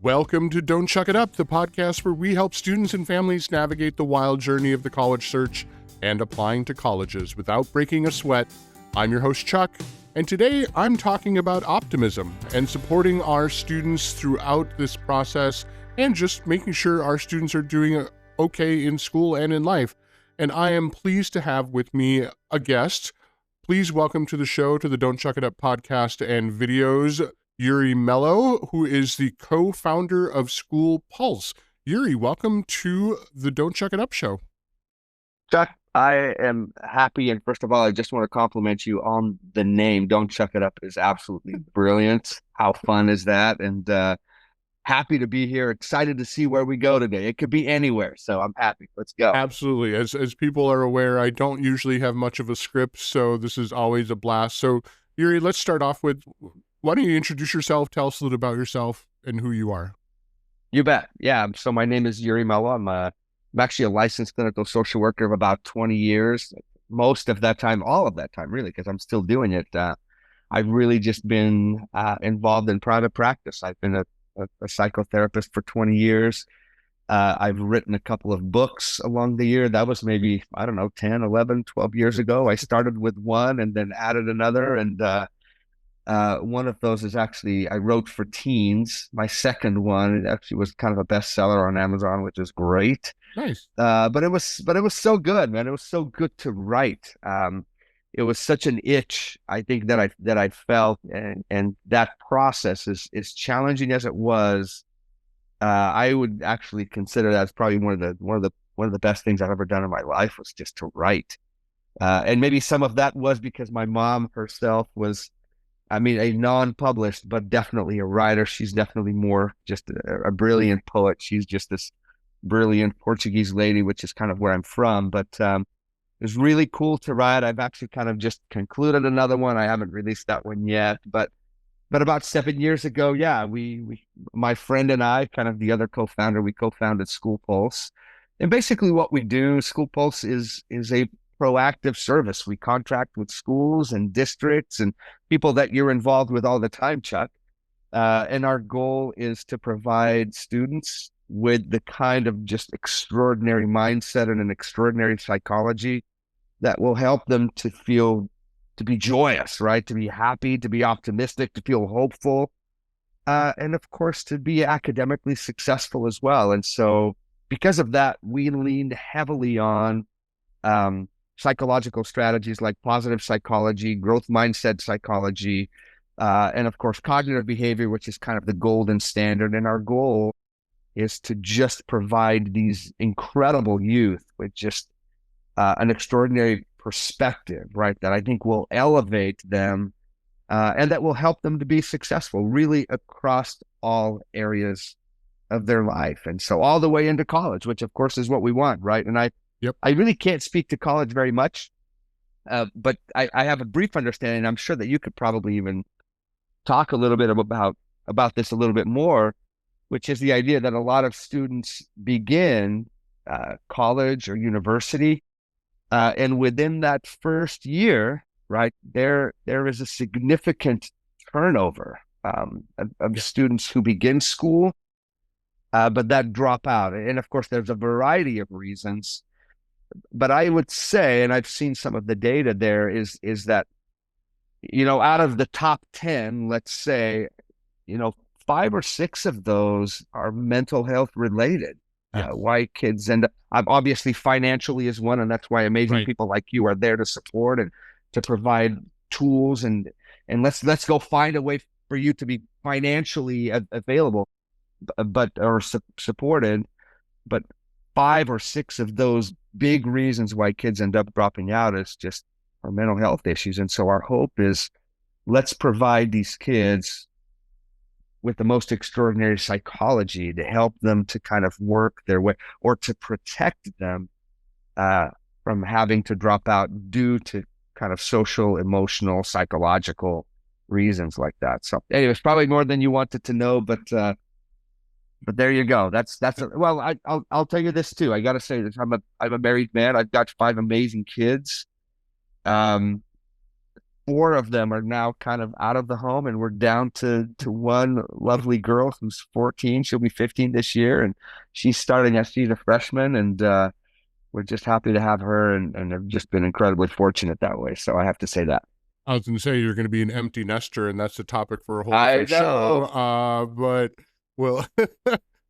Welcome to Don't Chuck It Up, the podcast where we help students and families navigate the wild journey of the college search and applying to colleges without breaking a sweat. I'm your host, Chuck, and today I'm talking about optimism and supporting our students throughout this process and just making sure our students are doing okay in school and in life. And I am pleased to have with me a guest. Please welcome to the show, to the Don't Chuck It Up podcast and videos, Yuri Mello, who is the co-founder of School Pulse. Yuri, welcome to the Don't Chuck It Up show. Chuck, I am happy. And first of all, I just want to compliment you on the name. Don't Chuck It Up is absolutely brilliant. How fun is that? And happy to be here. Excited to see where we go today. It could be anywhere. So I'm happy. Let's go. Absolutely. As people are aware, I don't usually have much of a script, so this is always a blast. So Yuri, let's start off with, why don't you introduce yourself, tell us a little about yourself and who you are? You bet. Yeah. So my name is Yuri Mello. I'm actually a licensed clinical social worker of about 20 years. Most of that time, all of that time, really, because I'm still doing it. I've really just been involved in private practice. I've been a psychotherapist for 20 years. I've written a couple of books along the year. That was maybe, 10, 11, 12 years ago. I started with one and then added another. And one of those is actually, I wrote for teens. My second one, it actually was kind of a bestseller on Amazon, which is great. Nice. But it was so good, man. It was so good to write. It was such an itch, I think, that I felt, and that process is challenging as it was. I would actually consider that as probably one of the best things I've ever done in my life, was just to write. And maybe some of that was because my mom herself was, a non-published, but definitely a writer. She's definitely more just a brilliant poet. She's just this brilliant Portuguese lady, which is kind of where I'm from. But it was really cool to write. I've actually kind of just concluded another one. I haven't released that one yet, but about 7 years ago, yeah, we my friend and I, kind of the other co-founder, we co-founded School Pulse. And basically what we do, School Pulse is a proactive service. We contract with schools and districts and people that you're involved with all the time, Chuck. And our goal is to provide students with the kind of just extraordinary mindset and an extraordinary psychology that will help them to be joyous, right? To be happy, to be optimistic, to feel hopeful, and of course, to be academically successful as well. And so because of that, we leaned heavily on psychological strategies like positive psychology, growth mindset psychology, and of course, cognitive behavior, which is kind of the golden standard. And our goal is to just provide these incredible youth with just an extraordinary perspective, right? That I think will elevate them and that will help them to be successful really across all areas of their life. And so all the way into college, which of course is what we want, right? And I really can't speak to college very much, but I have a brief understanding. I'm sure that you could probably even talk a little bit about this a little bit more, which is the idea that a lot of students begin college or university, and within that first year, right, there is a significant turnover of students who begin school, but that drop out. And of course, there's a variety of reasons. But I would say, and I've seen some of the data there, is that, out of the top 10, let's say, 5 or 6 of those are mental health related. Why kids end up, obviously financially is one, and that's why amazing people like you are there to support and to provide tools, and let's go find a way for you to be financially available, or supported. But 5 or 6 of those big reasons why kids end up dropping out is just our mental health issues. And so our hope is, let's provide these kids with the most extraordinary psychology to help them to kind of work their way, or to protect them from having to drop out due to kind of social, emotional, psychological reasons like that. So anyways, probably more than you wanted to know, but there you go. I'll tell you this too. I got to say this. I'm a married man. I've got 5 amazing kids. 4 of them are now kind of out of the home, and we're down to one lovely girl who's 14. She'll be 15 this year, and she's a freshman, and we're just happy to have her, and have just been incredibly fortunate that way. So I have to say that. I was going to say you're going to be an empty nester, and that's a topic for a whole I different show. know. But we'll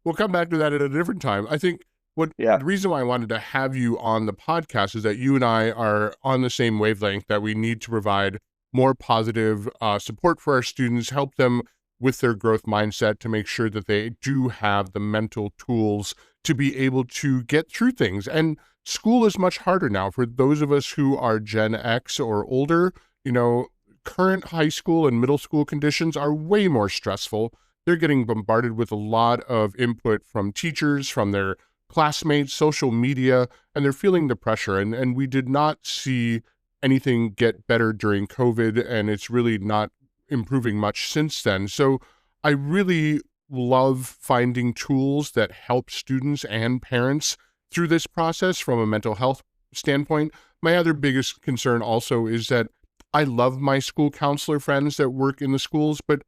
we'll come back to that at a different time. I think the reason why I wanted to have you on the podcast is that you and I are on the same wavelength, that we need to provide more positive support for our students, help them with their growth mindset to make sure that they do have the mental tools to be able to get through things. And school is much harder now for those of us who are Gen X or older. You know, current high school and middle school conditions are way more stressful. They're getting bombarded with a lot of input from teachers, from their classmates, social media, and they're feeling the pressure. And we did not see anything get better during COVID, and it's really not improving much since then. So I really love finding tools that help students and parents through this process from a mental health standpoint. My other biggest concern also is that I love my school counselor friends that work in the schools, but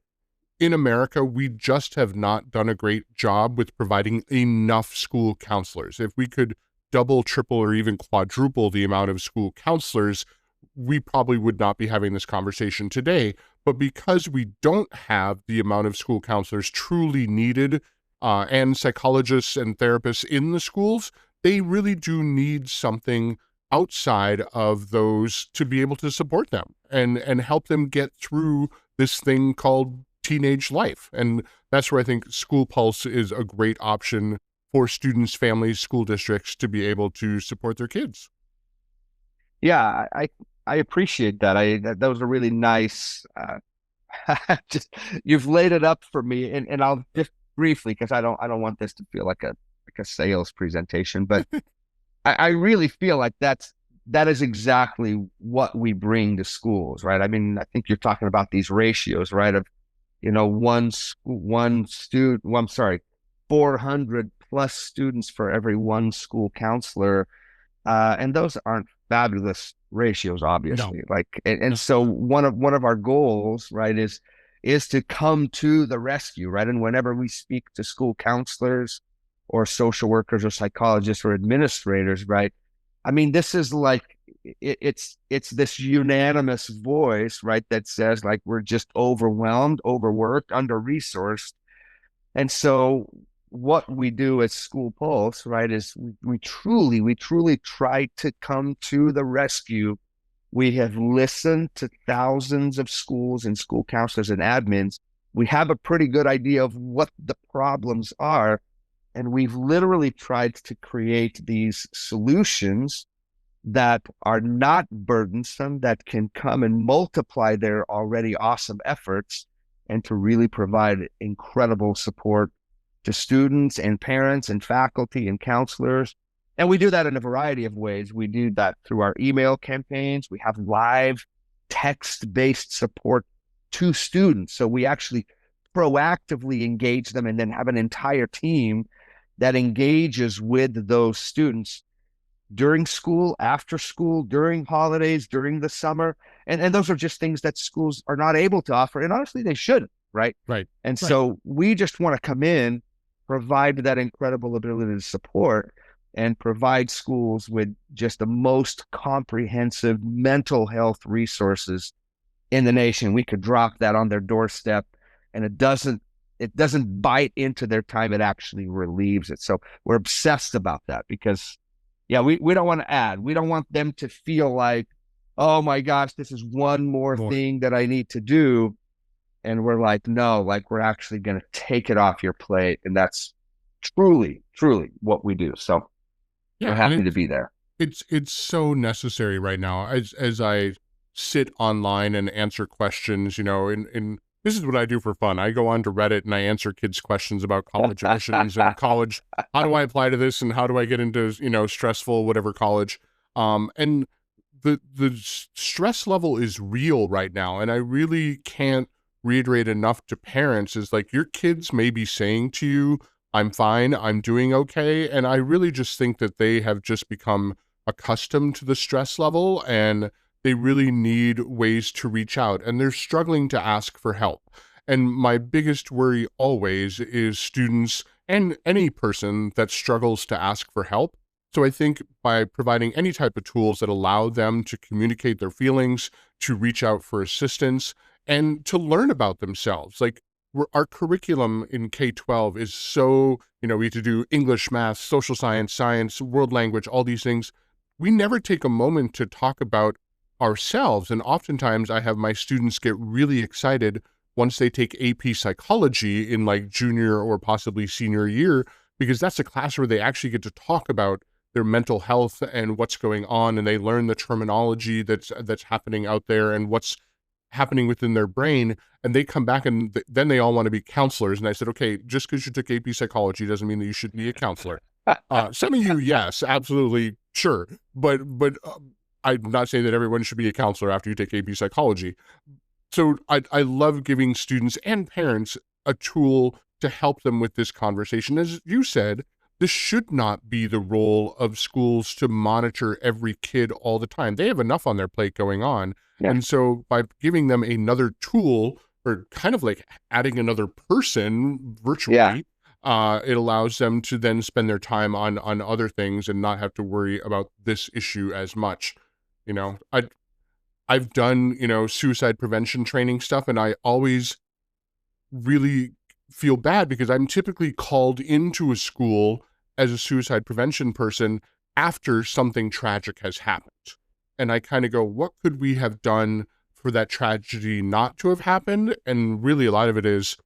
in America, we just have not done a great job with providing enough school counselors. If we could double, triple, or even quadruple the amount of school counselors, we probably would not be having this conversation today. But because we don't have the amount of school counselors truly needed, and psychologists and therapists in the schools, they really do need something outside of those to be able to support them and help them get through this thing called teenage life. And that's where I think School Pulse is a great option for students, families, school districts to be able to support their kids. Yeah, I appreciate that. That was a really nice, just, you've laid it up for me, and I'll just briefly, because I don't want this to feel like a sales presentation, but I really feel like that is exactly what we bring to schools, right? I mean, I think you're talking about these ratios, right? Of, 400 plus students for every one school counselor. And those aren't fabulous ratios, obviously. No. And so one of our goals, right, is to come to the rescue, right? And whenever we speak to school counselors or social workers or psychologists or administrators, right? I mean, this is like, it's this unanimous voice, right? That says, like, we're just overwhelmed, overworked, under-resourced. And so what we do at School Pulse, right, is we truly try to come to the rescue. We have listened to thousands of schools and school counselors and admins. We have a pretty good idea of what the problems are. And we've literally tried to create these solutions that are not burdensome, that can come and multiply their already awesome efforts, and to really provide incredible support to students and parents and faculty and counselors. And we do that in a variety of ways. We do that through our email campaigns. We have live text-based support to students. So we actually proactively engage them and then have an entire team that engages with those students during school, after school, during holidays, during the summer. And those are just things that schools are not able to offer. And honestly, they shouldn't, right? Right. And so we just want to come in, provide that incredible ability to support, and provide schools with just the most comprehensive mental health resources in the nation. We could drop that on their doorstep, and it doesn't bite into their time. It actually relieves it. So we're obsessed about that because, yeah, we don't want to add. We don't want them to feel like, oh my gosh, this is one more thing that I need to do. And we're like, no, like, we're actually going to take it off your plate. And that's truly what we do. So we're happy to be there. It's so necessary right now. As I sit online and answer questions, and this is what I do for fun. I go on to Reddit and I answer kids' questions about college admissions and college. How do I apply to this, and how do I get into, stressful, whatever college? And the stress level is real right now. And I really can't reiterate enough to parents is like, your kids may be saying to you, I'm fine, I'm doing okay. And I really just think that they have just become accustomed to the stress level, and they really need ways to reach out, and they're struggling to ask for help. And my biggest worry always is students and any person that struggles to ask for help. So I think by providing any type of tools that allow them to communicate their feelings, to reach out for assistance, and to learn about themselves. Like, our curriculum in K-12 is so, we have to do English, math, social science, science, world language, all these things. We never take a moment to talk about ourselves. And oftentimes I have my students get really excited once they take AP psychology in like junior or possibly senior year, because that's a class where they actually get to talk about their mental health and what's going on, and they learn the terminology that's happening out there and what's happening within their brain, and they come back and then they all want to be counselors. And I said, okay, just because you took AP psychology doesn't mean that you should be a counselor. Some of you, yes, absolutely, sure. But I'm not saying that everyone should be a counselor after you take AP psychology. So I love giving students and parents a tool to help them with this conversation. As you said, this should not be the role of schools to monitor every kid all the time. They have enough on their plate going on. Yeah. And so by giving them another tool, or kind of like adding another person virtually, it allows them to then spend their time on other things and not have to worry about this issue as much. I've done, suicide prevention training stuff, and I always really feel bad because I'm typically called into a school as a suicide prevention person after something tragic has happened. And I kind of go, what could we have done for that tragedy not to have happened? And really a lot of it is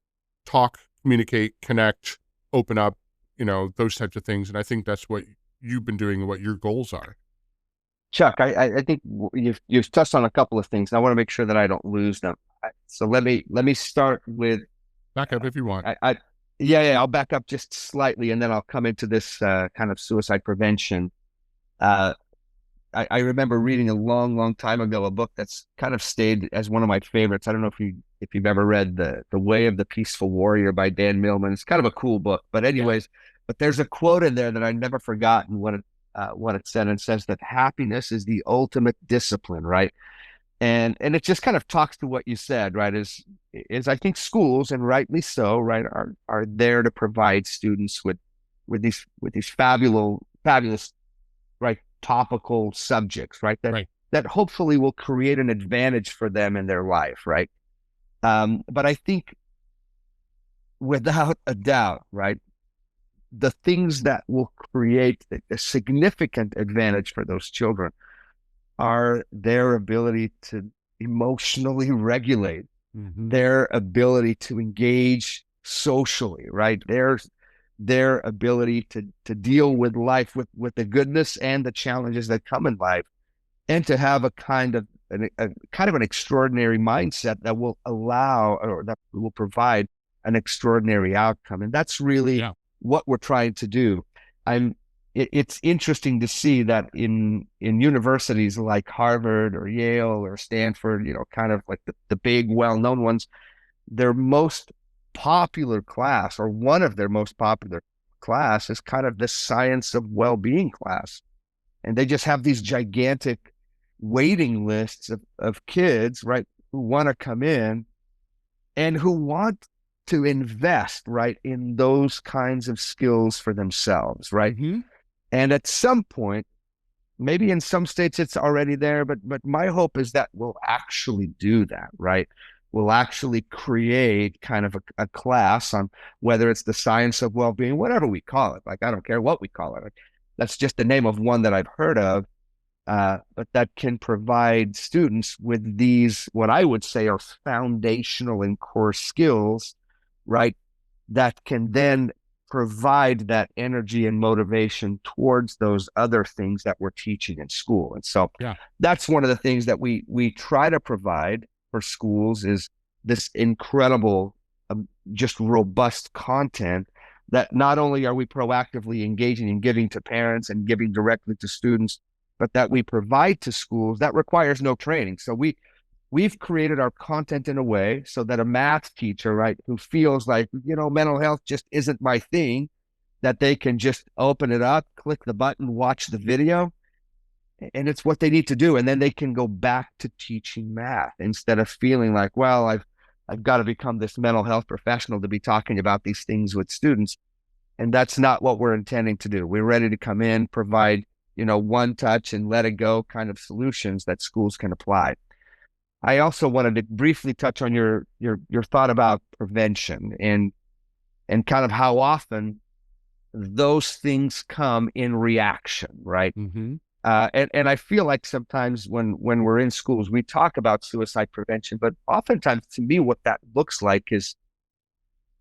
talk, communicate, connect, open up, those types of things. And I think that's what you've been doing and what your goals are. Chuck, I think you've touched on a couple of things. And I want to make sure that I don't lose them. So let me start with back up if you want. I'll back up just slightly, and then I'll come into this kind of suicide prevention. I remember reading a long time ago a book that's kind of stayed as one of my favorites. I don't know if you've ever read The Way of the Peaceful Warrior by Dan Millman. It's kind of a cool book, but anyways, but there's a quote in there that I've never forgotten what it said, and it says that happiness is the ultimate discipline, right? And it just kind of talks to what you said, right? Is I think schools, and rightly so, right, are there to provide students with these fabulous, right, topical subjects, right? That hopefully will create an advantage for them in their life, right? But I think without a doubt, right, the things that will create a significant advantage for those children are their ability to emotionally regulate, their ability to engage socially, right? Their ability to deal with life with the goodness and the challenges that come in life, and to have a kind of an extraordinary mindset that will allow, or that will provide an extraordinary outcome. And that's really what we're trying to do. It's interesting to see that in universities like Harvard or Yale or Stanford, kind of like the big well-known ones, their most popular class, or one of their most popular class, is kind of the science of well-being class. And they just have these gigantic waiting lists of kids, right, who want to come in and who want to invest, right, in those kinds of skills for themselves, right? And at some point, maybe in some states it's already there, but my hope is that we'll actually do that, right? We'll actually create kind of a class on whether it's the science of well-being, whatever we call it. Like, I don't care what we call it. That's just the name of one that I've heard of, but that can provide students with these, what I would say are foundational and core skills, right? That can then provide that energy and motivation towards those other things that we're teaching in school. And so that's one of the things that we try to provide for schools, is this incredible, just robust content that not only are we proactively engaging and giving to parents and giving directly to students, but that we provide to schools that requires no training. So we've created our content in a way so that a math teacher, right, who feels like, mental health just isn't my thing, that they can just open it up, click the button, watch the video, and it's what they need to do. And then they can go back to teaching math instead of feeling like, well, I've got to become this mental health professional to be talking about these things with students. And that's not what we're intending to do. We're ready to come in, provide, one touch and let it go kind of solutions that schools can apply. I also wanted to briefly touch on your thought about prevention and kind of how often those things come in reaction, right? Mm-hmm. And I feel like sometimes when we're in schools, we talk about suicide prevention, but oftentimes to me, what that looks like is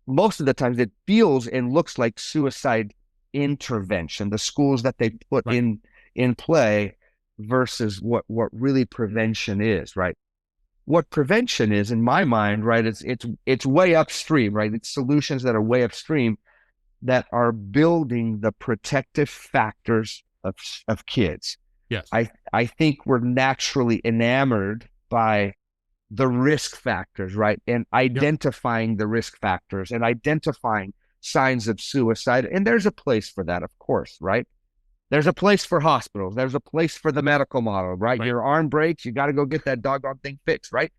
most of the times it feels and looks like suicide intervention, the schools that they put Right. in play versus what really prevention is, right? What prevention is, in my mind, right, it's way upstream, right? It's solutions that are way upstream that are building the protective factors of kids. Yes. I think we're naturally enamored by the risk factors, right? And identifying the risk factors and identifying signs of suicide. And there's a place for that, of course, right? There's a place for hospitals. There's a place for the medical model, right? Your arm breaks, you got to go get that doggone thing fixed, right?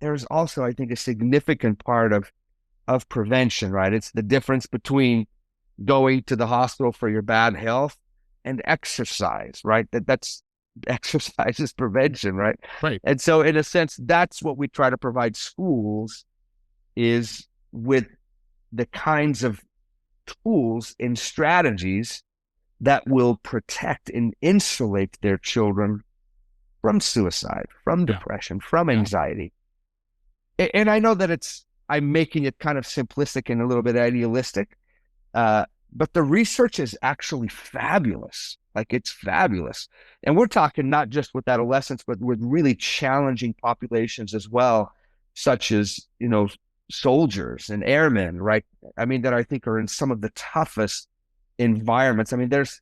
There's also, I think, a significant part of prevention, right? It's the difference between going to the hospital for your bad health and exercise, right? That's exercise is prevention, right? Right. And so in a sense, that's what we try to provide schools is with the kinds of tools and strategies that will protect and insulate their children from suicide, from depression, from anxiety. And I know that I'm making it kind of simplistic and a little bit idealistic, but the research is actually fabulous. Like, it's fabulous. And we're talking not just with adolescents, but with really challenging populations as well, such as, soldiers and airmen, right? I mean, that I think are in some of the toughest environments. I mean, there's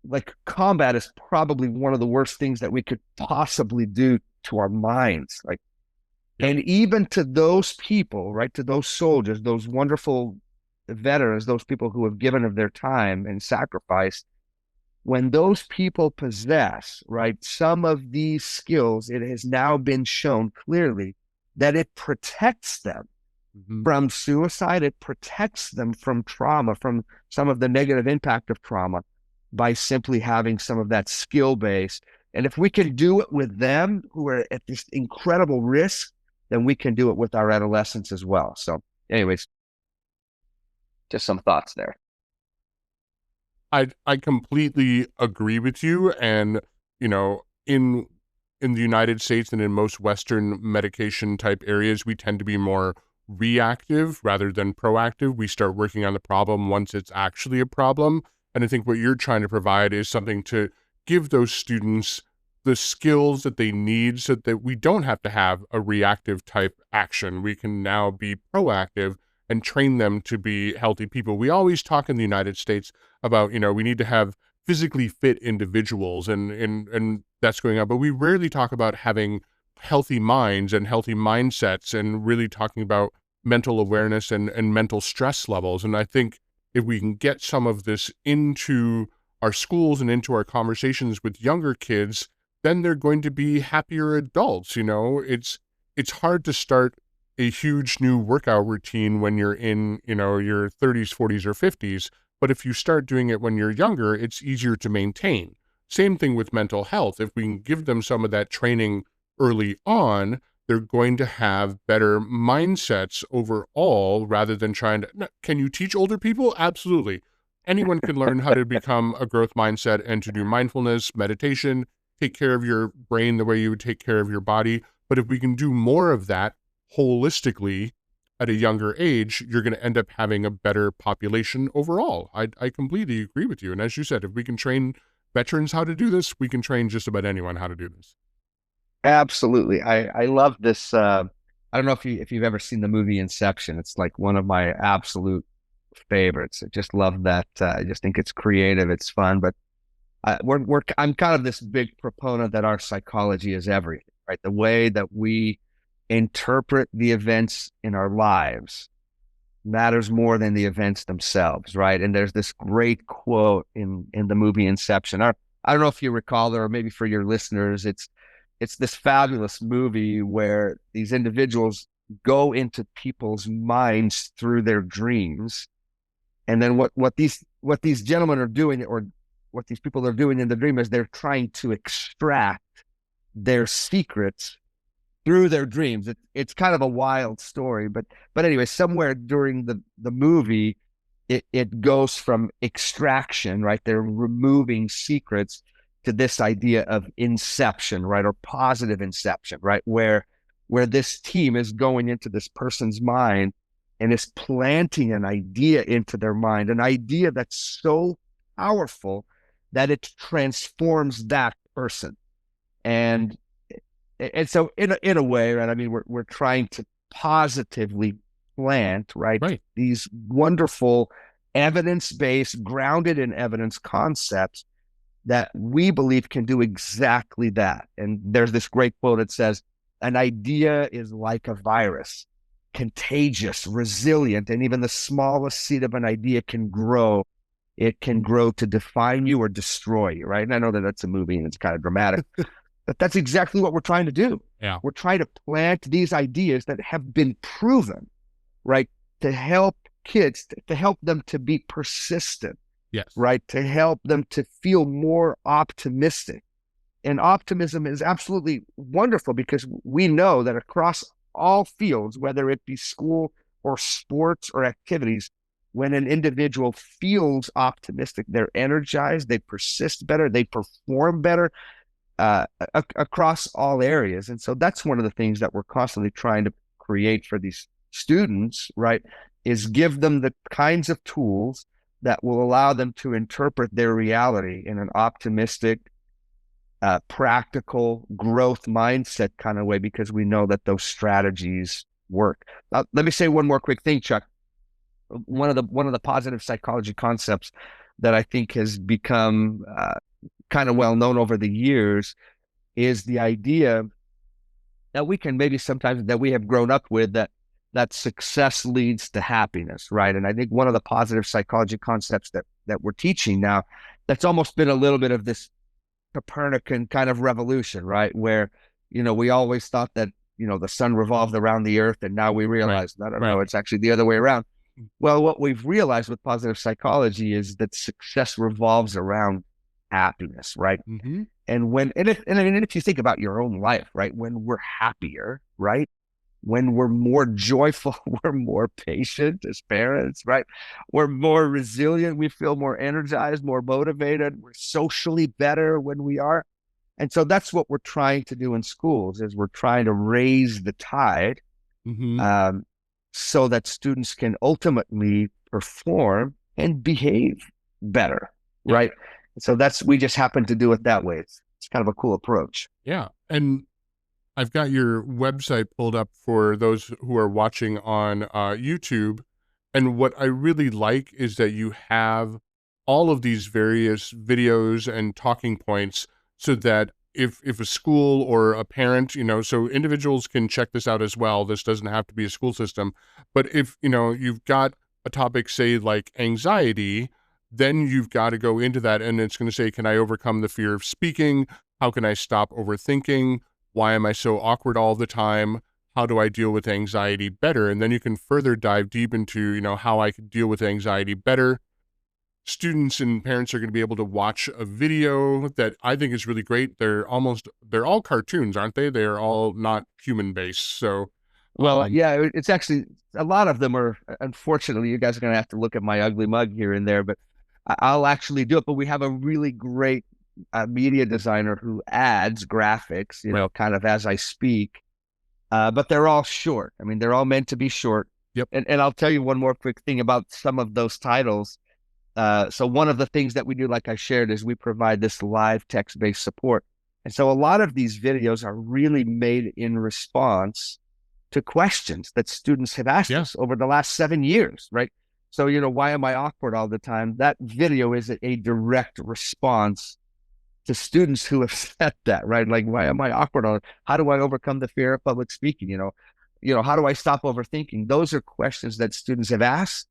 like combat is probably one of the worst things that we could possibly do to our minds. Like, and even to those people, right, to those soldiers, those wonderful veterans, those people who have given of their time and sacrificed, when those people possess, right, some of these skills, it has now been shown clearly that it protects them from suicide. It protects them from trauma, from some of the negative impact of trauma, by simply having some of that skill base. And if we can do it with them who are at this incredible risk, then we can do it with our adolescents as well. So anyways, just some thoughts there. I completely agree with you. And, in the United States and in most Western medication type areas, we tend to be more reactive rather than proactive. We start working on the problem once it's actually a problem. And I think what you're trying to provide is something to give those students the skills that they need so that we don't have to have a reactive type action. We can now be proactive and train them to be healthy people. We always talk in the United States about, we need to have physically fit individuals and that's going on, but we rarely talk about having healthy minds and healthy mindsets and really talking about mental awareness and mental stress levels. And I think if we can get some of this into our schools and into our conversations with younger kids, then they're going to be happier adults. It's hard to start a huge new workout routine when you're in, your 30s, 40s, or 50s. But if you start doing it when you're younger, it's easier to maintain. Same thing with mental health. If we can give them some of that training early on, they're going to have better mindsets overall rather than trying to, can you teach older people? Absolutely. Anyone can learn how to become a growth mindset and to do mindfulness, meditation, take care of your brain the way you would take care of your body. But if we can do more of that holistically at a younger age, you're going to end up having a better population overall. I completely agree with you. And as you said, if we can train veterans how to do this, we can train just about anyone how to do this. Absolutely. I love this. I don't know if you've ever seen the movie Inception. It's like one of my absolute favorites. I just love that. I just think it's creative. It's fun, but I'm kind of this big proponent that our psychology is everything, right? The way that we interpret the events in our lives matters more than the events themselves, right? And there's this great quote in the movie Inception. I don't know if you recall, or maybe for your listeners, it's this fabulous movie where these individuals go into people's minds through their dreams. And then what these gentlemen are doing, or what these people are doing in the dream, is they're trying to extract their secrets through their dreams. It's kind of a wild story, but anyway, somewhere during the movie, it goes from extraction, right? They're removing secrets, to this idea of inception, right? Or positive inception, right? Where this team is going into this person's mind and is planting an idea into their mind, an idea that's so powerful that it transforms that person. And so in a way, right? I mean, we're trying to positively plant, right? Right. These wonderful evidence-based, grounded in evidence concepts that we believe can do exactly that. And there's this great quote that says, an idea is like a virus, contagious, resilient, and even the smallest seed of an idea can grow. It can grow to define you or destroy you, right? And I know that that's a movie and it's kind of dramatic, but that's exactly what we're trying to do. Yeah. We're trying to plant these ideas that have been proven, right? To help kids, to help them to be persistent. Yes. Right. To help them to feel more optimistic. And optimism is absolutely wonderful, because we know that across all fields, whether it be school or sports or activities, when an individual feels optimistic, they're energized, they persist better, they perform better across all areas. And so that's one of the things that we're constantly trying to create for these students, right? Is give them the kinds of tools that will allow them to interpret their reality in an optimistic, practical, growth mindset kind of way, because we know that those strategies work. Let me say one more quick thing, Chuck. One of the positive psychology concepts that I think has become kind of well known over the years is the idea that we can maybe sometimes, that we have grown up with, that success leads to happiness, right? And I think one of the positive psychology concepts that we're teaching now, that's almost been a little bit of this Copernican kind of revolution, right? Where, we always thought that, the sun revolved around the earth, and now we realize, right. No, it's actually the other way around. Well, what we've realized with positive psychology is that success revolves around happiness, right? Mm-hmm. And if you think about your own life, right? When we're happier, right? When we're more joyful, we're more patient as parents, right? We're more resilient. We feel more energized, more motivated. We're socially better when we are. And so that's what we're trying to do in schools, is we're trying to raise the tide, Mm-hmm. So that students can ultimately perform and behave better, right? So we just happen to do it that way. It's kind of a cool approach. Yeah. And I've got your website pulled up for those who are watching on YouTube. And what I really like is that you have all of these various videos and talking points, so that if a school or a parent, so individuals can check this out as well. This doesn't have to be a school system. But if, you've got a topic, say like anxiety, then you've got to go into that, and it's going to say, can I overcome the fear of speaking? How can I stop overthinking? Why am I so awkward all the time? How do I deal with anxiety better? And then you can further dive deep into, how I could deal with anxiety better. Students and parents are going to be able to watch a video that I think is really great. They're all cartoons, aren't they? They're all not human based. So, well, yeah, it's actually, a lot of them are, unfortunately, you guys are going to have to look at my ugly mug here and there, but I'll actually do it. But we have a really great media designer who adds graphics, kind of as I speak, but they're all short. I mean, they're all meant to be short. Yep. And I'll tell you one more quick thing about some of those titles. So one of the things that we do, like I shared, is we provide this live text-based support. And so a lot of these videos are really made in response to questions that students have asked us over the last 7 years, right? So, why am I awkward all the time? That video is a direct response to students who have said that, right? Like, why am I awkward? How do I overcome the fear of public speaking? How do I stop overthinking? Those are questions that students have asked,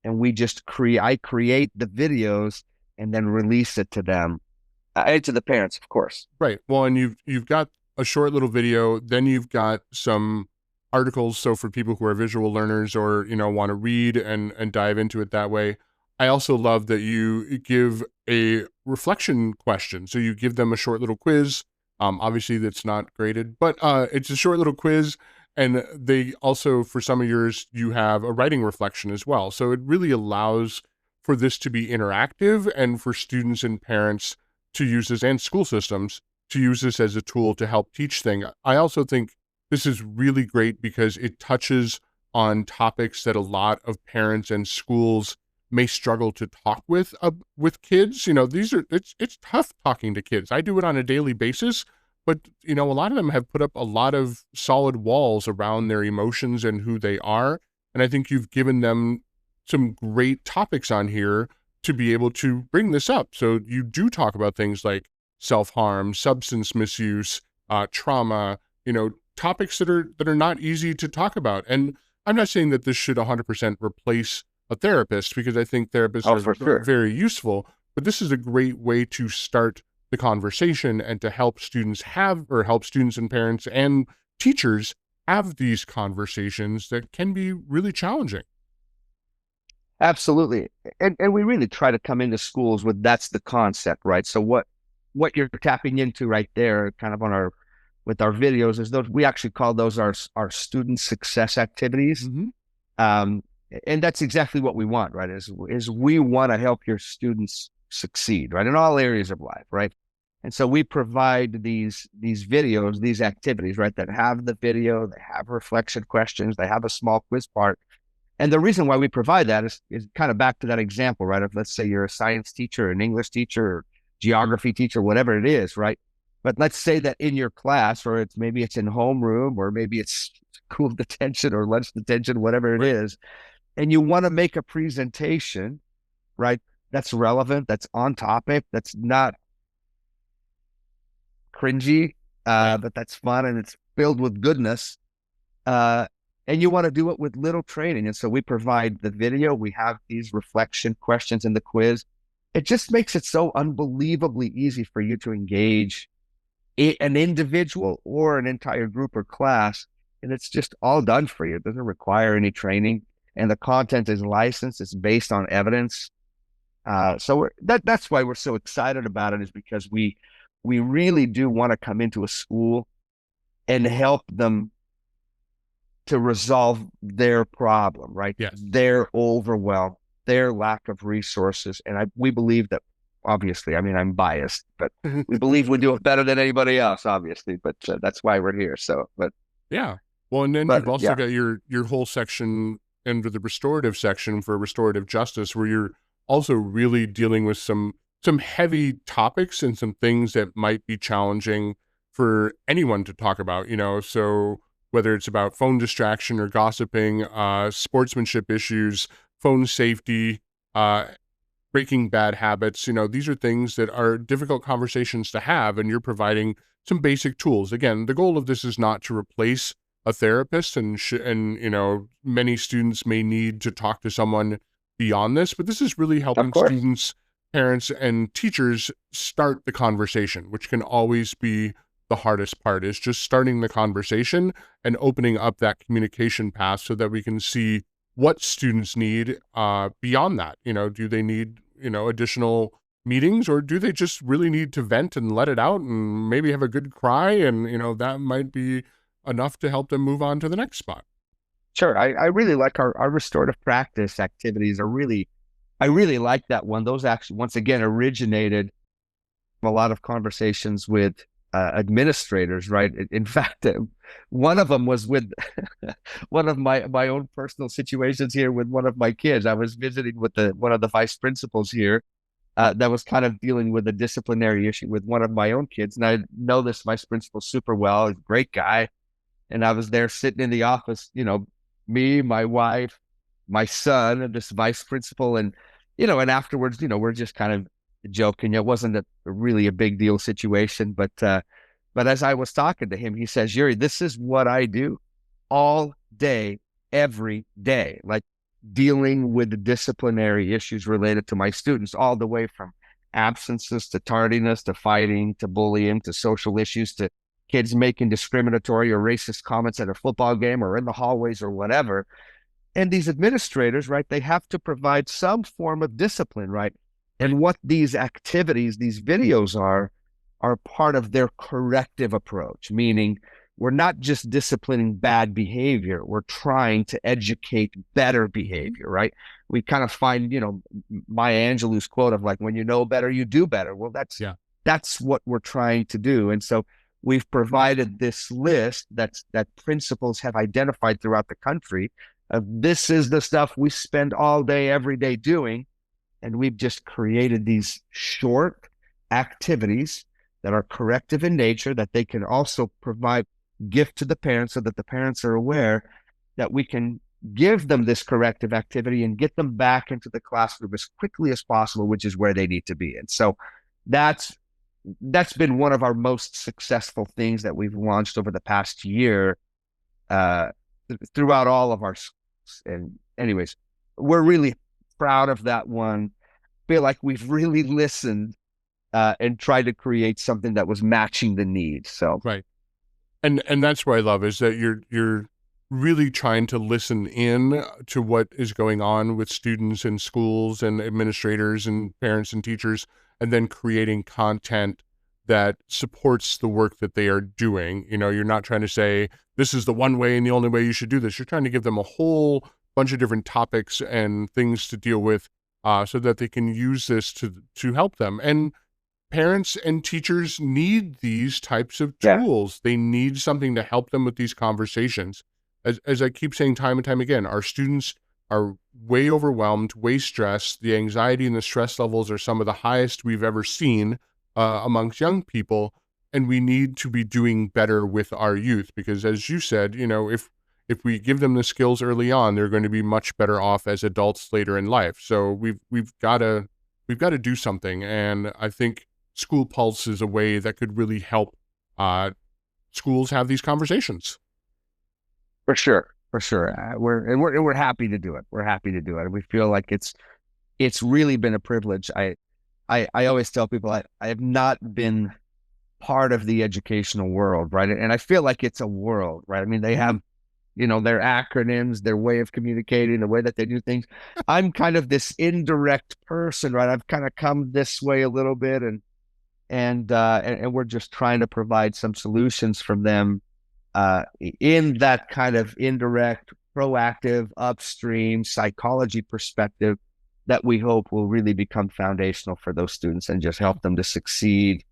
and I create the videos and then release it to them And to the parents, of course. Right. Well, and you've got a short little video, then you've got some articles. So for people who are visual learners or, want to read and dive into it that way. I also love that you give a reflection question. So you give them a short little quiz. Obviously that's not graded, but it's a short little quiz. And they also, for some of yours, you have a writing reflection as well. So it really allows for this to be interactive and for students and parents to use this, and school systems to use this as a tool to help teach things. I also think this is really great because it touches on topics that a lot of parents and schools may struggle to talk with kids. It's tough talking to kids. I do it on a daily basis, but a lot of them have put up a lot of solid walls around their emotions and who they are. And I think you've given them some great topics on here to be able to bring this up. So you do talk about things like self-harm, substance misuse, trauma, topics that are not easy to talk about. And I'm not saying that this should 100% replace a therapist, because I think therapists For are sure. very useful, but this is a great way to start the conversation and to help students and parents and teachers have these conversations that can be really challenging. Absolutely. And we really try to come into schools with that's the concept, right? So what you're tapping into right there, kind of with our videos, is those, we actually call those our student success activities. Mm-hmm. And that's exactly what we want, right? Is we want to help your students succeed, right? In all areas of life, right? And so we provide these videos, these activities, right? That have the video, they have reflection questions, they have a small quiz part. And the reason why we provide that is kind of back to that example, right? Of, let's say you're a science teacher, an English teacher, or geography teacher, whatever it is, right? But let's say that in your class, or maybe it's in homeroom, or maybe it's school detention or lunch detention, whatever it is, and you want to make a presentation, right? That's relevant, that's on topic, that's not cringy, but that's fun and it's filled with goodness. And you want to do it with little training. And so we provide the video, we have these reflection questions in the quiz. It just makes it so unbelievably easy for you to engage an individual or an entire group or class. And it's just all done for you. It doesn't require any training. And the content is licensed. It's based on evidence. So that's why we're so excited about it, is because we really do want to come into a school and help them to resolve their problem, right? Yes. Their overwhelm, their lack of resources. And we believe that, obviously, I mean, I'm biased, but we believe we do it better than anybody else, obviously, but that's why we're here. So, but yeah. Well, and then you've also got your whole section under the restorative section for restorative justice, where you're also really dealing with some heavy topics and some things that might be challenging for anyone to talk about, so whether it's about phone distraction or gossiping, sportsmanship issues, phone safety, breaking bad habits, these are things that are difficult conversations to have, and you're providing some basic tools. Again, the goal of this is not to replace a therapist, and many students may need to talk to someone beyond this, but this is really helping students, parents, and teachers start the conversation, which can always be the hardest part, is just starting the conversation and opening up that communication path so that we can see what students need beyond that. Do they need, additional meetings, or do they just really need to vent and let it out and maybe have a good cry? And, that might be enough to help them move on to the next spot. Sure. I really like our restorative practice activities. I really like that one. Those actually, once again, originated from a lot of conversations with administrators, right? In fact, one of them was with one of my own personal situations here with one of my kids. I was visiting with one of the vice principals here that was kind of dealing with a disciplinary issue with one of my own kids. And I know this vice principal super well. He's a great guy. And I was there sitting in the office, me, my wife, my son, and this vice principal. And, and afterwards, we're just kind of joking. It wasn't really a big deal situation, but as I was talking to him, he says, "Yuri, this is what I do all day, every day, like dealing with the disciplinary issues related to my students, all the way from absences to tardiness to fighting to bullying to social issues to kids making discriminatory or racist comments at a football game or in the hallways or whatever. And these administrators, right, they have to provide some form of discipline, right? And what these activities, these videos are part of their corrective approach, meaning we're not just disciplining bad behavior, we're trying to educate better behavior, right? We kind of find, Maya Angelou's quote of like, when you know better, you do better. Well, that's what we're trying to do. And so we've provided this list that principals have identified throughout the country. This is the stuff we spend all day, every day doing. And we've just created these short activities that are corrective in nature, that they can also provide gift to the parents so that the parents are aware that we can give them this corrective activity and get them back into the classroom as quickly as possible, which is where they need to be. And so that's been one of our most successful things that we've launched over the past year throughout all of our schools. And anyways, we're really proud of that one. Feel like we've really listened and tried to create something that was matching the need. So right. And that's what I love, is that you're really trying to listen in to what is going on with students and schools and administrators and parents and teachers, and then creating content that supports the work that they are doing. You're not trying to say, this is the one way and the only way you should do this. You're trying to give them a whole bunch of different topics and things to deal with so that they can use this to help them. And parents and teachers need these types of tools. They need something to help them with these conversations. As I keep saying time and time again, our students are way overwhelmed, way stressed. The anxiety and the stress levels are some of the highest we've ever seen amongst young people. And we need to be doing better with our youth, because as you said, if we give them the skills early on, they're going to be much better off as adults later in life. So we've got to do something. And I think School Pulse is a way that could really help schools have these conversations. For sure. We're happy to do it. We're happy to do it. We feel like it's really been a privilege. I always tell people I have not been part of the educational world, right? And I feel like it's a world, right? I mean, they have, their acronyms, their way of communicating, the way that they do things. I'm kind of this indirect person, right? I've kind of come this way a little bit, and we're just trying to provide some solutions from them in that kind of indirect, proactive, upstream psychology perspective that we hope will really become foundational for those students and just help them to succeed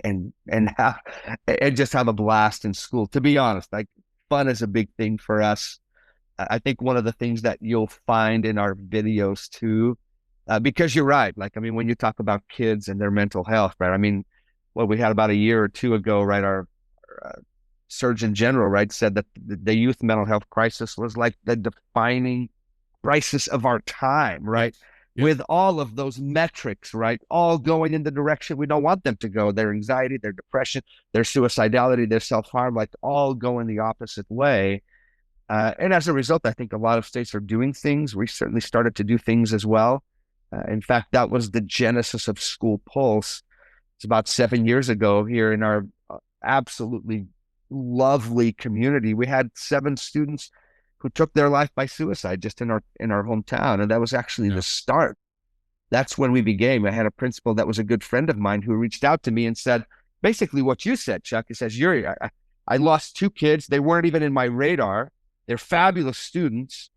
and just have a blast in school. To be honest, like, fun is a big thing for us. I think one of the things that you'll find in our videos too, because you're right. Like, I mean, when you talk about kids and their mental health, right? I mean, what we had about a year or two ago, right? Our Surgeon General, right, said that the youth mental health crisis was like the defining crisis of our time, right? Yep. With all of those metrics, right, all going in the direction we don't want them to go. Their anxiety, their depression, their suicidality, their self-harm, like, all go in the opposite way. And as a result, I think a lot of states are doing things. We certainly started to do things as well. In fact, that was the genesis of School Pulse. It's about 7 years ago here in our absolutely lovely community. We had 7 students who took their life by suicide just in our hometown. And that was actually the start. That's when we began. I had a principal that was a good friend of mine who reached out to me and said, basically what you said, Chuck. He says, Yuri, I lost 2 kids. They weren't even in my radar. They're fabulous students.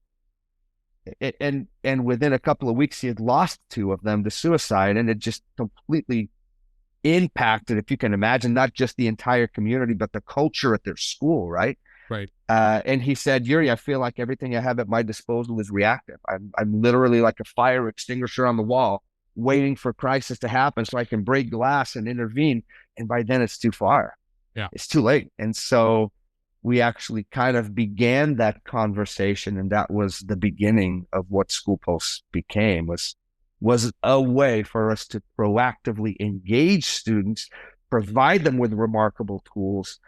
And within a couple of weeks, he had lost 2 of them to suicide. And it just completely impacted, if you can imagine, not just the entire community, but the culture at their school, right? Right. And he said, Yuri, I feel like everything I have at my disposal is reactive. I'm literally like a fire extinguisher on the wall, waiting for crisis to happen so I can break glass and intervene. And by then it's too far. Yeah. It's too late. And so we actually kind of began that conversation. And that was the beginning of what School Pulse became, was a way for us to proactively engage students, provide them with remarkable tools,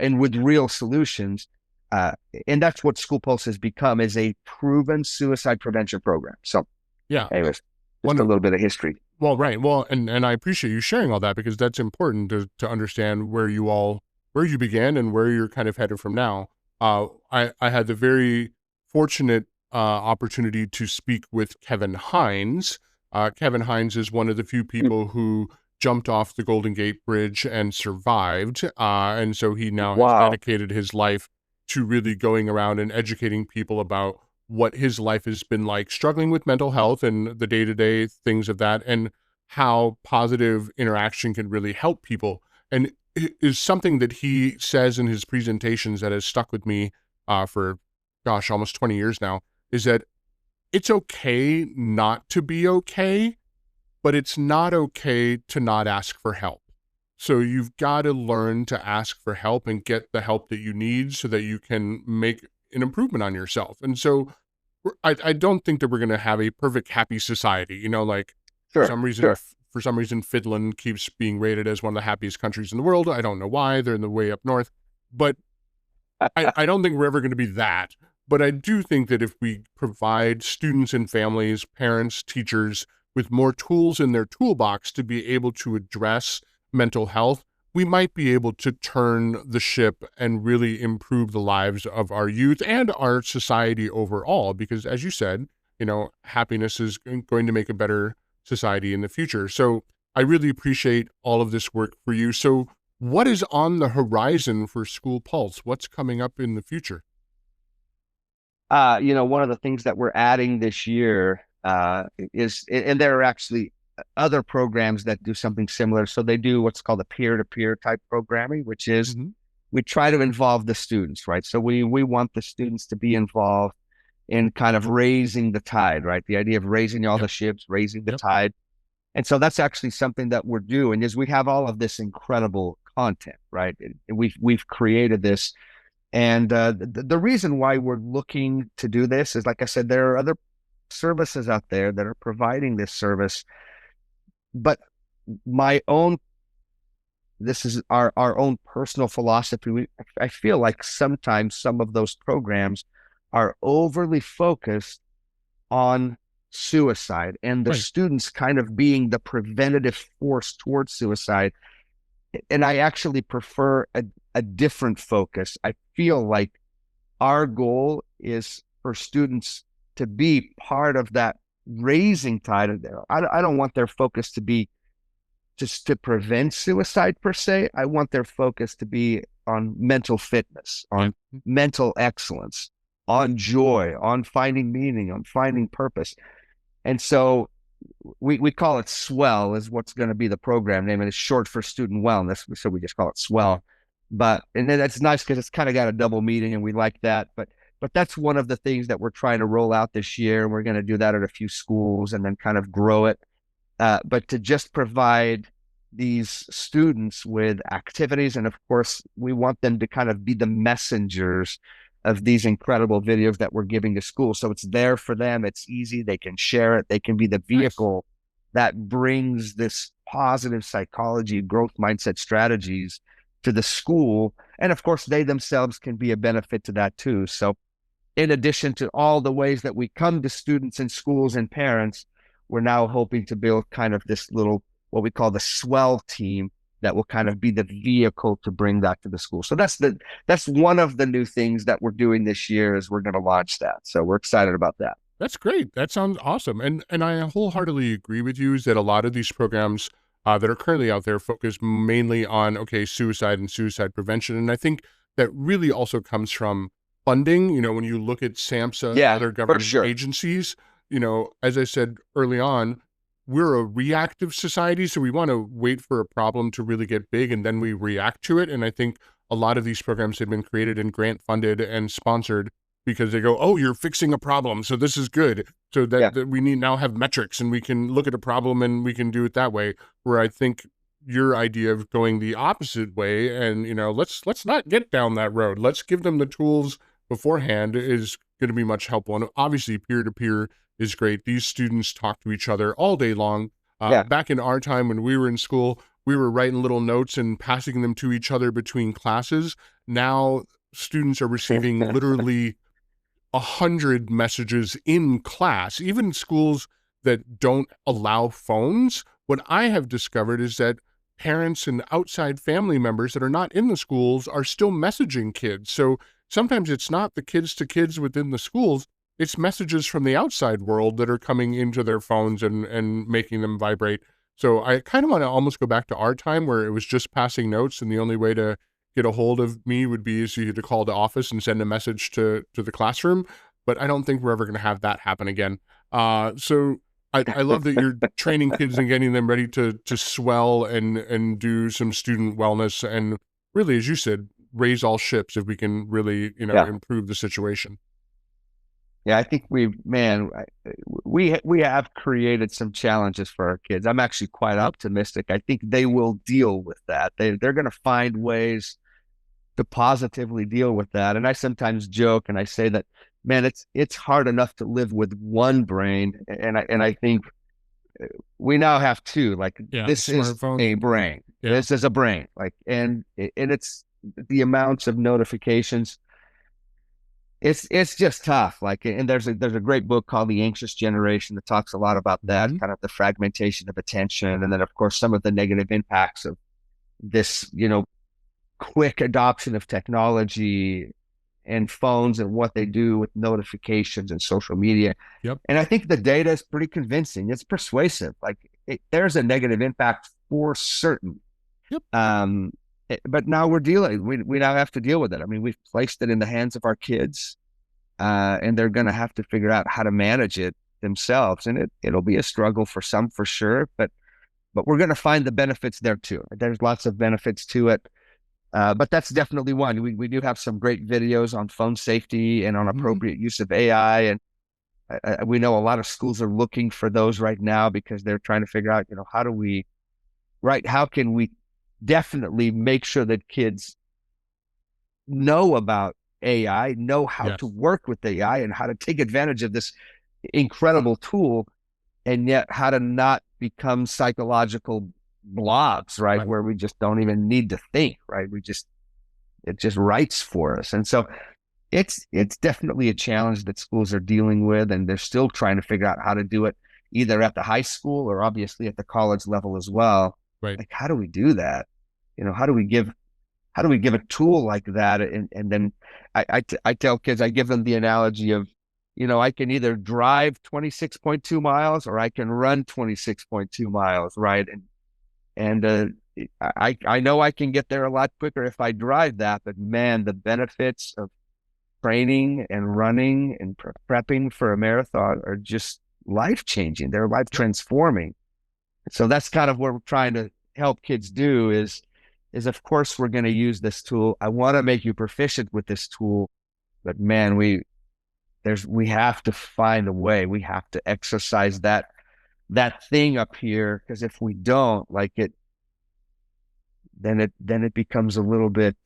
and with real solutions. And that's what School Pulse has become, is a proven suicide prevention program. So anyways, just a little bit of history. Well, right. Well, and I appreciate you sharing all that because that's important to understand where you began and where you're kind of headed from now. I had the very fortunate opportunity to speak with Kevin Hines. Kevin Hines is one of the few people who jumped off the Golden Gate Bridge and survived. And so he now has Wow. dedicated his life to really going around and educating people about what his life has been like, struggling with mental health and the day-to-day things of that, and how positive interaction can really help people. And it is something that he says in his presentations that has stuck with me for, gosh, almost 20 years now, is that it's okay not to be okay, but it's not okay to not ask for help. So you've got to learn to ask for help and get the help that you need so that you can make an improvement on yourself. And so I don't think that we're going to have a perfect happy society. You know, like Sure, sure. for some reason, Finland keeps being rated as one of the happiest countries in the world. I don't know why. They're in the way up north, but I don't think we're ever going to be that. But I do think that if we provide students and families, parents, teachers with more tools in their toolbox to be able to address mental health, we might be able to turn the ship and really improve the lives of our youth and our society overall. Because as you said, you know, happiness is going to make a better society in the future. So I really appreciate all of this work for you. So what is on the horizon for School Pulse? What's coming up in the future? One of the things that we're adding this year is, and there are actually other programs that do something similar. So they do what's called a peer-to-peer type programming, which is Mm-hmm. we try to involve the students, right? So we want the students to be involved in kind of raising the tide, right? The idea of raising all Yep. the ships, raising the Yep. tide. And so that's actually something that we're doing is we have all of this incredible content, right? We've created this. And the reason why we're looking to do this is, like I said, there are other services out there that are providing this service. But my own, this is our own personal philosophy. I feel like sometimes some of those programs are overly focused on suicide and the Right. students kind of being the preventative force towards suicide. And I actually prefer a different focus. I feel like our goal is for students to be part of that raising tide of there. I don't want their focus to be just to prevent suicide per se. I want their focus to be on mental fitness, Yeah. on mental excellence, on joy, on finding meaning, on finding purpose. And so we call it SWELL is what's going to be the program name, and it's short for student wellness, so we just call it Yeah. SWELL. But and then that's nice because it's kind of got a double meaning, and we like that. But that's one of the things that we're trying to roll out this year. We're going to do that at a few schools and then kind of grow it. But to just provide these students with activities, and of course, we want them to kind of be the messengers of these incredible videos that we're giving to school. So it's there for them. It's easy. They can share it. They can be the Nice. vehicle that brings this positive psychology, growth mindset strategies to the school. And of course, they themselves can be a benefit to that too. So in addition to all the ways that we come to students and schools and parents, we're now hoping to build kind of this little, what we call the swell team that will kind of be the vehicle to bring that to the school. So that's one of the new things that we're doing this year is we're going to launch that. So we're excited about that. That's great. That sounds awesome. And I wholeheartedly agree with you is that a lot of these programs that are currently out there focus mainly on, okay, suicide and suicide prevention. And I think that really also comes from funding. You know, when you look at SAMHSA and Yeah, other for government sure. agencies, you know, as I said early on, we're a reactive society. So we want to wait for a problem to really get big and then we react to it. And I think a lot of these programs have been created and grant funded and sponsored because they go, oh, you're fixing a problem, so this is good. So Yeah. that we need now have metrics and we can look at a problem and we can do it that way. Where I think your idea of going the opposite way and, you know, let's not get down that road. Let's give them the tools beforehand is going to be much helpful. And obviously peer-to-peer is great. These students talk to each other all day long. Yeah. Back in our time when we were in school, we were writing little notes and passing them to each other between classes. Now students are receiving literally 100 messages in class. Even schools that don't allow phones what I have discovered is that parents and outside family members that are not in the schools are still messaging kids. So sometimes it's not the kids to kids within the schools, it's messages from the outside world that are coming into their phones and making them vibrate. So I kind of want to almost go back to our time where it was just passing notes, and the only way to get a hold of me would be is you to call the office and send a message to the classroom. But I don't think we're ever going to have that happen again. So I love that you're training kids and getting them ready to swell and do some student wellness, and really, as you said, raise all ships if we can really, improve the situation. Yeah, I think we have created some challenges for our kids. I'm actually quite optimistic. I think they will deal with that. They're going to find ways to positively deal with that. And I sometimes joke and I say that, man, it's hard enough to live with one brain, and I think we now have two. Like, this is a brain. Yeah. This is a brain. Like, and it's the amounts of notifications. It's just tough. Like, and there's a great book called The Anxious Generation that talks a lot about that, kind of the fragmentation of attention, and then of course some of the negative impacts of this, quick adoption of technology and phones and what they do with notifications and social media. Yep. And I think the data is pretty convincing. It's persuasive. Like, there's a negative impact for certain. Yep. But now we now have to deal with it. I mean, we've placed it in the hands of our kids, and they're going to have to figure out how to manage it themselves. And it'll be a struggle for some, for sure, but we're going to find the benefits there too. There's lots of benefits to it. But that's definitely one. We do have some great videos on phone safety and on appropriate use of AI. And we know a lot of schools are looking for those right now because they're trying to figure out, how can we definitely make sure that kids know about AI, know how to work with AI and how to take advantage of this incredible tool, and yet how to not become psychological blobs, right? Where we just don't even need to think, right? It just writes for us. And so it's definitely a challenge that schools are dealing with, and they're still trying to figure out how to do it either at the high school or obviously at the college level as well. Right. Like, how do we do that? How do we give a tool like that? And then I tell kids, I give them the analogy of, I can either drive 26.2 miles or I can run 26.2 miles, right? And I know I can get there a lot quicker if I drive that, but man, the benefits of training and running and prepping for a marathon are just life-changing. They're life-transforming. So that's kind of what we're trying to help kids do is of course we're going to use this tool. I want to make you proficient with this tool, but man, we have to find a way. We have to exercise that thing up here, because if we don't, then it becomes a little bit,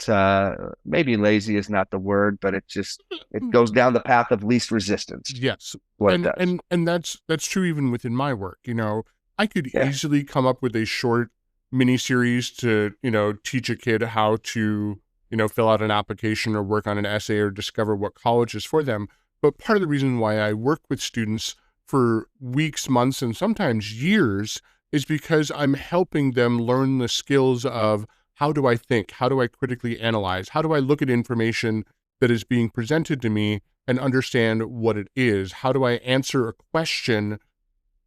maybe lazy is not the word, but it goes down the path of least resistance. Yes. And that's true even within my work. I could easily come up with a short mini series to, teach a kid how to, fill out an application or work on an essay or discover what college is for them. But part of the reason why I work with students for weeks, months, and sometimes years is because I'm helping them learn the skills of how do I think? How do I critically analyze? How do I look at information that is being presented to me and understand what it is? How do I answer a question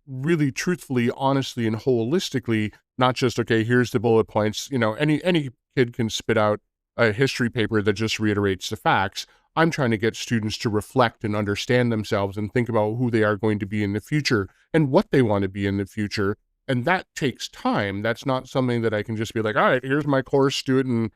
really truthfully, honestly, and holistically, not just, okay, here's the bullet points. Any kid can spit out a history paper that just reiterates the facts. I'm trying to get students to reflect and understand themselves and think about who they are going to be in the future and what they want to be in the future. And that takes time. That's not something that I can just be like, all right, here's my course, do it in,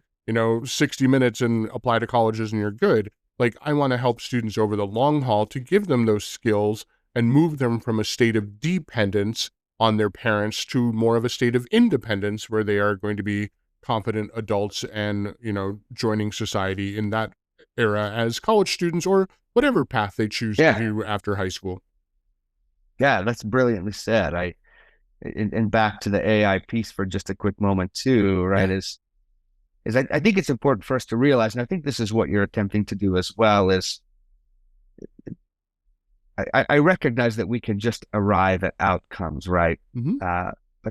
60 minutes and apply to colleges and you're good. Like, I want to help students over the long haul to give them those skills and move them from a state of dependence on their parents to more of a state of independence where they are going to be confident adults and, joining society in that era as college students or whatever path they choose to do after high school. Yeah, that's brilliantly said. And back to the AI piece for just a quick moment too, right? I think it's important for us to realize, and I think this is what you're attempting to do as well, is I recognize that we can just arrive at outcomes, right? Mm-hmm.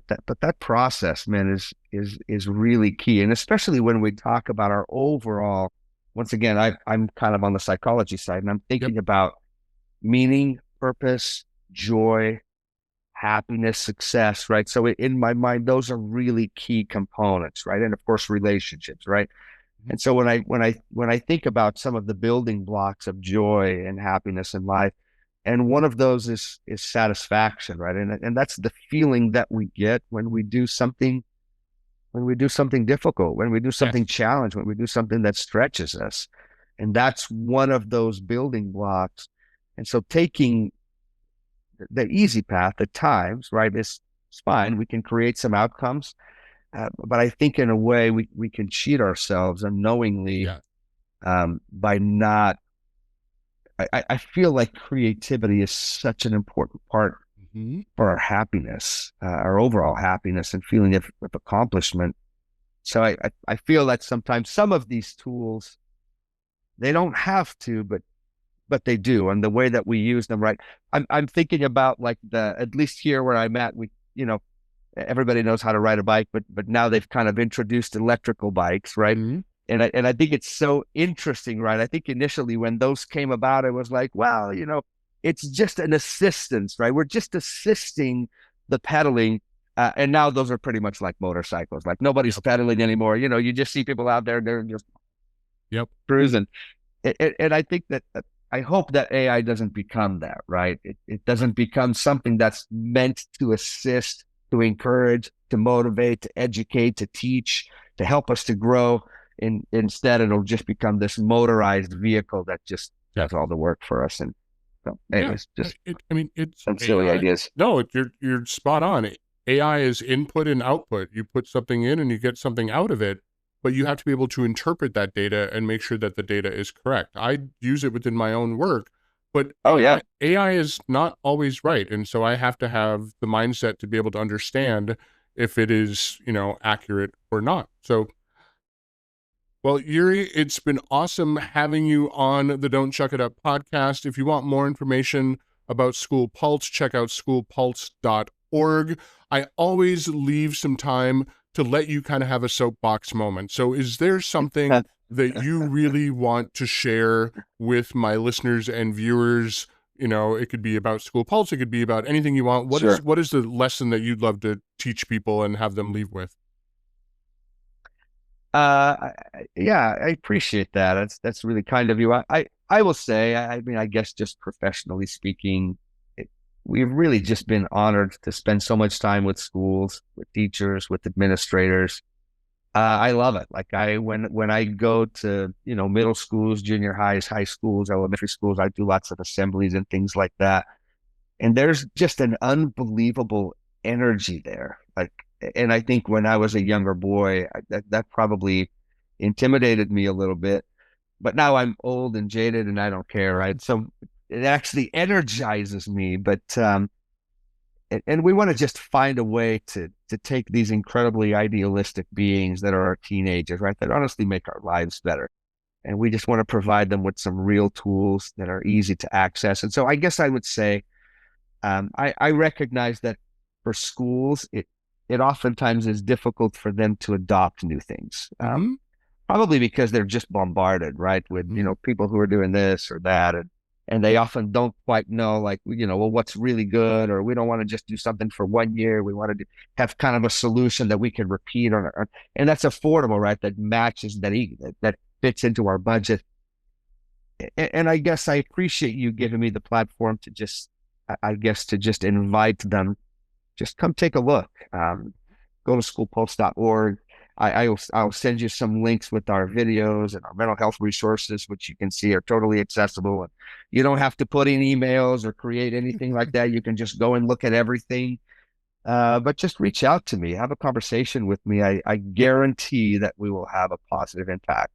that process, man, is really key. And especially when we talk about our overall, once again, I'm kind of on the psychology side, and I'm thinking about meaning, purpose, joy, happiness, success, right? So in my mind, those are really key components, right? And of course, relationships, right? And so when I think about some of the building blocks of joy and happiness in life, and one of those is satisfaction, right? And that's the feeling that we get when we do something difficult, when we do something challenged, when we do something that stretches us. And that's one of those building blocks. And so taking the easy path at times, right, is fine. We can create some outcomes. But I think in a way we can cheat ourselves unknowingly by not. I feel like creativity is such an important part for our happiness, our overall happiness and feeling of accomplishment. So I feel that sometimes some of these tools, they don't have to, but they do. And the way that we use them, right? I'm thinking about like at least here where I'm at, everybody knows how to ride a bike, but now they've kind of introduced electrical bikes, right? And I think it's so interesting, right? I think initially when those came about, it was like, well, it's just an assistance, right? We're just assisting the pedaling. And now those are pretty much like motorcycles. Like nobody's pedaling anymore. You just see people out there, they're just cruising. And I think that I hope that AI doesn't become that, right? It doesn't become something that's meant to assist, to encourage, to motivate, to educate, to teach, to help us to grow. Instead, it'll just become this motorized vehicle that just does all the work for us. And so, anyways, it's some silly ideas. No, you're spot on. AI is input and output. You put something in and you get something out of it, but you have to be able to interpret that data and make sure that the data is correct. I use it within my own work, but AI is not always right. And so I have to have the mindset to be able to understand if it is, accurate or not. So, well, Yuri, it's been awesome having you on the Don't Chuck It Up podcast. If you want more information about School Pulse, check out schoolpulse.org. I always leave some time to let you kind of have a soapbox moment. So is there something that you really want to share with my listeners and viewers? It could be about School Pulse. It could be about anything you want. What is the lesson that you'd love to teach people and have them leave with? I appreciate that. That's really kind of you. I will say, I guess just professionally speaking, we've really just been honored to spend so much time with schools, with teachers, with administrators. I love it. Like when I go to, middle schools, junior highs, high schools, elementary schools, I do lots of assemblies and things like that. And there's just an unbelievable energy there. And I think when I was a younger boy, that probably intimidated me a little bit. But now I'm old and jaded and I don't care, right? So it actually energizes me. But and we want to just find a way to take these incredibly idealistic beings that are our teenagers, right? That honestly make our lives better. And we just want to provide them with some real tools that are easy to access. And so I guess I would say, I recognize that for schools, it oftentimes is difficult for them to adopt new things. Probably because they're just bombarded, right? With, people who are doing this or that. And they often don't quite know, like, well, what's really good, or we don't want to just do something for 1 year. We want to have kind of a solution that we can repeat and that's affordable, right? That matches, that fits into our budget. And I guess I appreciate you giving me the platform to just invite them. Just come take a look. Go to schoolpulse.org. I'll send you some links with our videos and our mental health resources, which you can see are totally accessible. And you don't have to put in emails or create anything like that. You can just go and look at everything. But just reach out to me, have a conversation with me. I guarantee that we will have a positive impact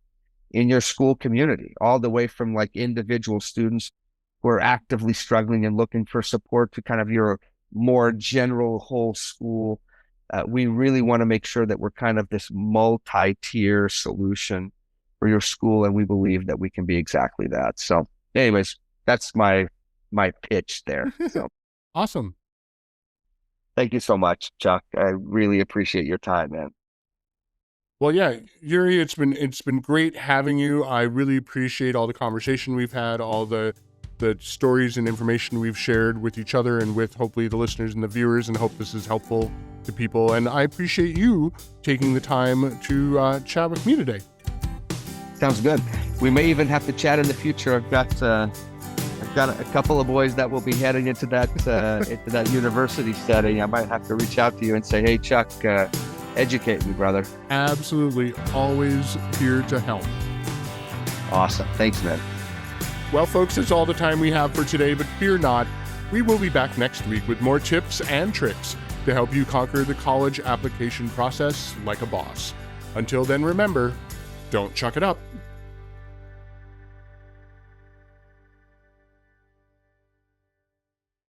in your school community, all the way from like individual students who are actively struggling and looking for support to kind of your more general whole school. We really want to make sure that we're kind of this multi-tier solution for your school, and we believe that we can be exactly that. So anyways, that's my pitch there. So Awesome. Thank you so much, Chuck. I really appreciate your time, man. Well, yeah, Yuri, it's been great having you. I really appreciate all the conversation we've had, all the stories and information we've shared with each other and with hopefully the listeners and the viewers, and hope this is helpful to people. And I appreciate you taking the time to chat with me today. Sounds good. We may even have to chat in the future. I've got a couple of boys that will be heading into that university setting. I might have to reach out to you and say, hey, Chuck, educate me, brother. Absolutely. Always here to help. Awesome. Thanks, man. Well, folks, that's all the time we have for today, but fear not. We will be back next week with more tips and tricks to help you conquer the college application process like a boss. Until then, remember, don't chuck it up.